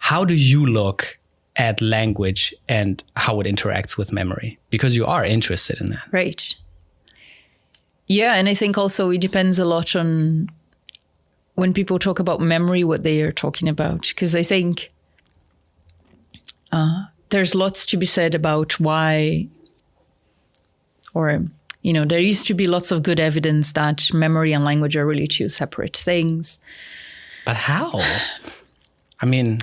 how do you look at language and how it interacts with memory? Because you are interested in that. Right. Yeah, and I think also it depends a lot on when people talk about memory, what they are talking about. Because I think there's lots to be said about why, or, there used to be lots of good evidence that memory and language are really two separate things. But how? I mean,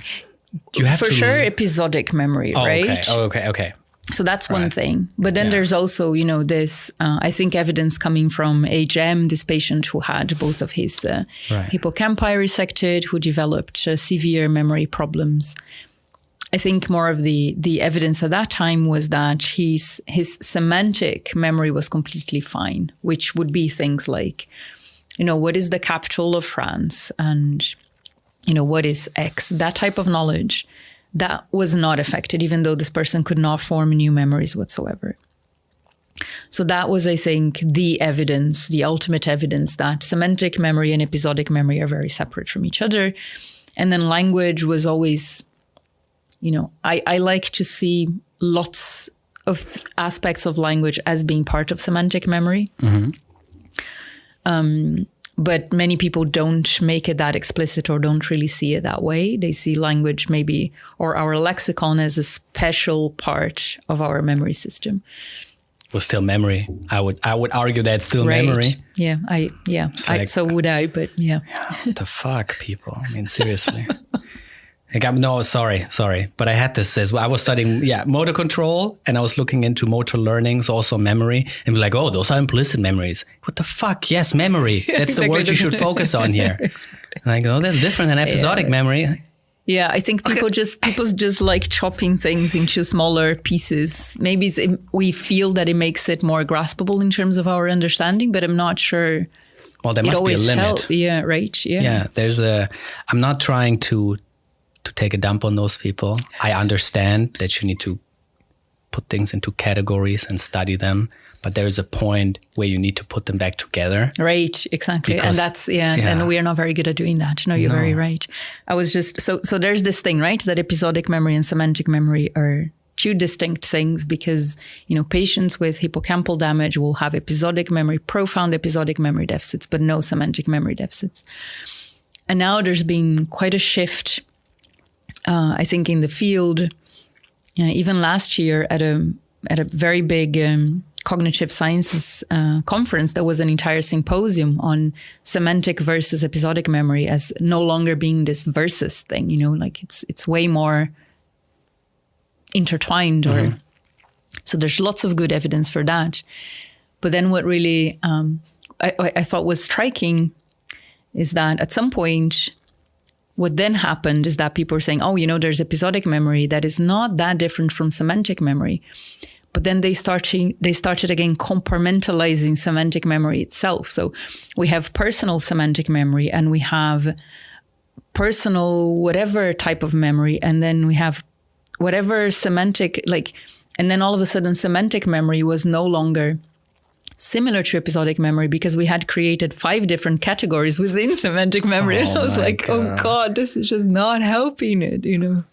you have for sure episodic memory, right? Okay. So that's one thing. But then there's also, this, I think, evidence coming from HM, this patient who had both of his hippocampi resected, who developed severe memory problems. I think more of the evidence at that time was that his semantic memory was completely fine, which would be things like, what is the capital of France? And, what is X? That type of knowledge. That was not affected, even though this person could not form new memories whatsoever. So that was, I think, the evidence, the ultimate evidence that semantic memory and episodic memory are very separate from each other. And then language was always, I like to see lots of aspects of language as being part of semantic memory. Mm-hmm. But many people don't make it that explicit or don't really see it that way. They see language maybe, or our lexicon, as a special part of our memory system. Well, still memory. I would argue that it's still memory. Yeah, so would I, but yeah. What the fuck, people? I mean, seriously. Sorry. But I had this as well. I was studying, motor control, and I was looking into motor learnings, also memory, and be like, oh, those are implicit memories. What the fuck? Yes, memory. That's the word you should focus on here. Exactly. And I go, that's different than episodic memory. Yeah, I think people just like chopping things into smaller pieces. Maybe we feel that it makes it more graspable in terms of our understanding, but I'm not sure. Well, there must be a limit. Yeah, right. Yeah, I'm not trying to take a dump on those people. I understand that you need to put things into categories and study them, but there is a point where you need to put them back together. Right, exactly. Because, and that's, and we are not very good at doing that. No, you're very right. I was just, so there's this thing, right? That episodic memory and semantic memory are two distinct things because, patients with hippocampal damage will have episodic memory, profound episodic memory deficits, but no semantic memory deficits. And now there's been quite a shift, I think, in the field. Even last year at a very big cognitive sciences conference, there was an entire symposium on semantic versus episodic memory as no longer being this versus thing, like it's way more intertwined. Mm-hmm. So there's lots of good evidence for that. But then what really I thought was striking is that at some point, what then happened is that people were saying, there's episodic memory that is not that different from semantic memory. But then they started again compartmentalizing semantic memory itself. So we have personal semantic memory and we have personal whatever type of memory. And then we have whatever semantic, and then all of a sudden semantic memory was no longer similar to episodic memory because we had created 5 different categories within semantic memory. And I was like, God. Oh God, this is just not helping it,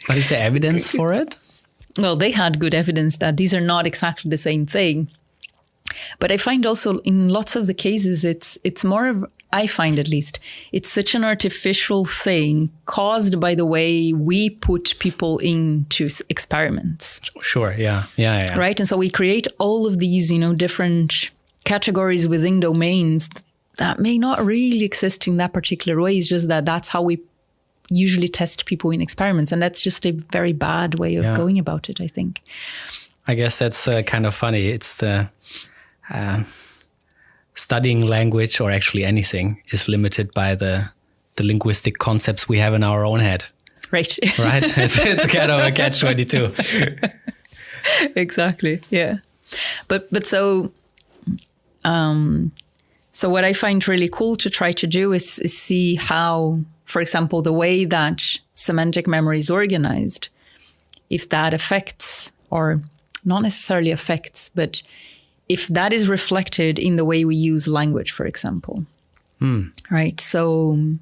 But is there evidence for it? Well, they had good evidence that these are not exactly the same thing. But I find also in lots of the cases, it's more of, I find at least, it's such an artificial thing caused by the way we put people into experiments. Sure, yeah. Right? And so we create all of these, different categories within domains that may not really exist in that particular way. It's just that that's how we usually test people in experiments. And that's just a very bad way of going about it, I think. I guess that's kind of funny. It's the studying language or actually anything is limited by the linguistic concepts we have in our own head. Right. Right? It's kind of a catch-22. Exactly. Yeah. But so what I find really cool to try to do is see how, for example, the way that semantic memory is organized, if that affects, or not necessarily affects, but if that is reflected in the way we use language, for example. Right? So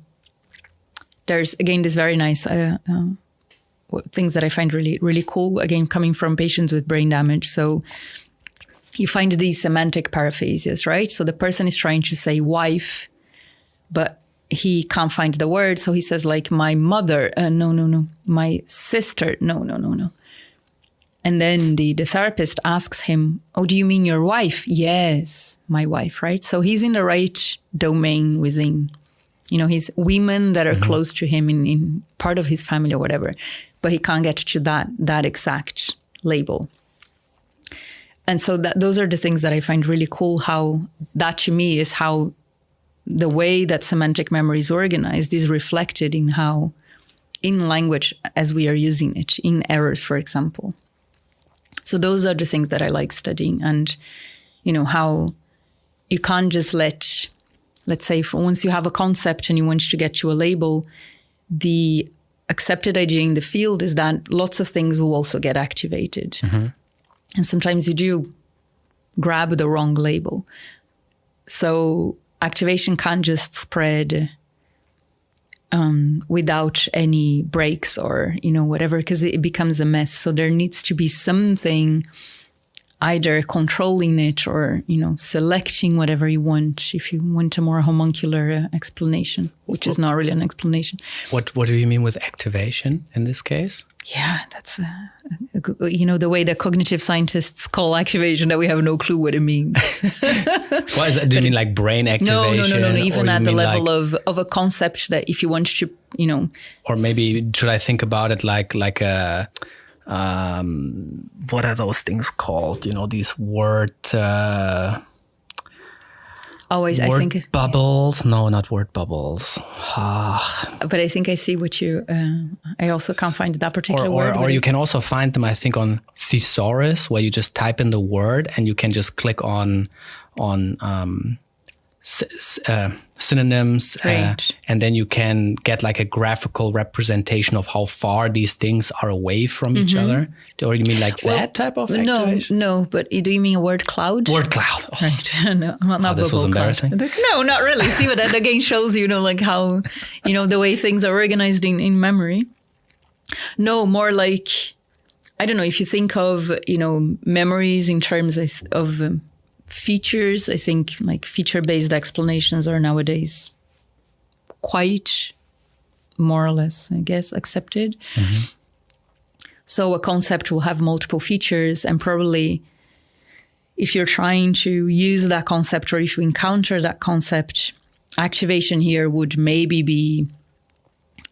there's, again, this very nice things that I find really, really cool, again, coming from patients with brain damage. So you find these semantic paraphasias, right? So the person is trying to say wife, but he can't find the word. So he says like my mother, no. My sister, no. And then the therapist asks him, oh, do you mean your wife? Yes, my wife, right? So he's in the right domain within, his women that are close to him in part of his family or whatever, but he can't get to that exact label. And so those are the things that I find really cool, how that to me is how the way that semantic memory is organized is reflected in how, in language as we are using it, in errors, for example. So those are the things that I like studying, and, how you can't just let's say, once you have a concept and you want to get to a label, the accepted idea in the field is that lots of things will also get activated. Mm-hmm. And sometimes you do grab the wrong label. So activation can't just spread without any breaks or, whatever, because it becomes a mess. So there needs to be something either controlling it or, selecting whatever you want, if you want a more homuncular explanation, which is not really an explanation. What do you mean with activation in this case? Yeah, that's, the way that cognitive scientists call activation, that we have no clue what it means. What is that? Do you mean like brain activation? No. Even at the level of a concept that if you want to, Or maybe should I think about it like a, what are those things called? These word... I think bubbles. No, not word bubbles. But I think I see what you. I also can't find that particular word. Or you can also find them, I think, on thesaurus, where you just type in the word and you can just click on synonyms, and then you can get like a graphical representation of how far these things are away from each other. Or you mean like that type of activation? No, but do you mean a word cloud? Word cloud. Oh. Right. No, not this was embarrassing. Cloud. No, not really. See, but that again shows, like how, the way things are organized in memory. No, more like, I don't know, if you think of, memories in terms of features, I think like feature-based explanations are nowadays quite more or less, I guess, accepted. Mm-hmm. So a concept will have multiple features, and probably if you're trying to use that concept or if you encounter that concept, activation here would maybe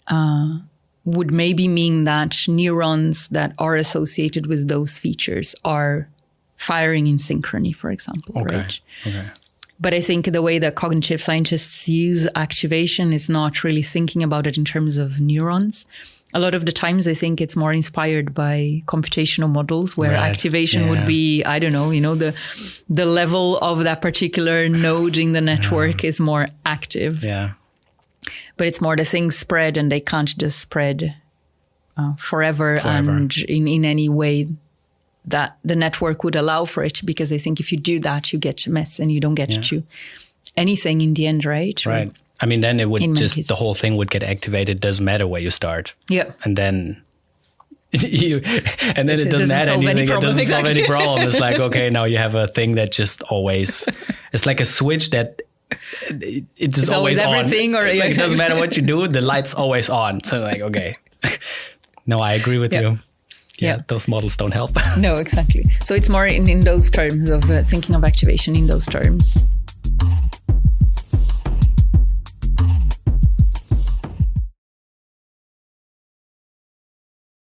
mean that neurons that are associated with those features are firing in synchrony, for example, right? Okay. But I think the way that cognitive scientists use activation is not really thinking about it in terms of neurons. A lot of the times I think it's more inspired by computational models where activation would be, I don't know, the level of that particular node in the network is more active. Yeah. But it's more the things spread, and they can't just spread forever. And in any way that the network would allow for it, because I think if you do that, you get a mess and you don't get to anything in the end, right? Right. I mean, then it would the whole thing would get activated. Doesn't matter where you start. Yeah. And then it doesn't matter anything. It doesn't solve any problem. It's like, okay, now you have a thing that just always, it's like a switch that it's just always on. Everything, or it doesn't matter what you do, the light's always on. So like, okay. No, I agree with you. Yeah, those models don't help. No, exactly. So it's more in those terms of thinking of activation in those terms.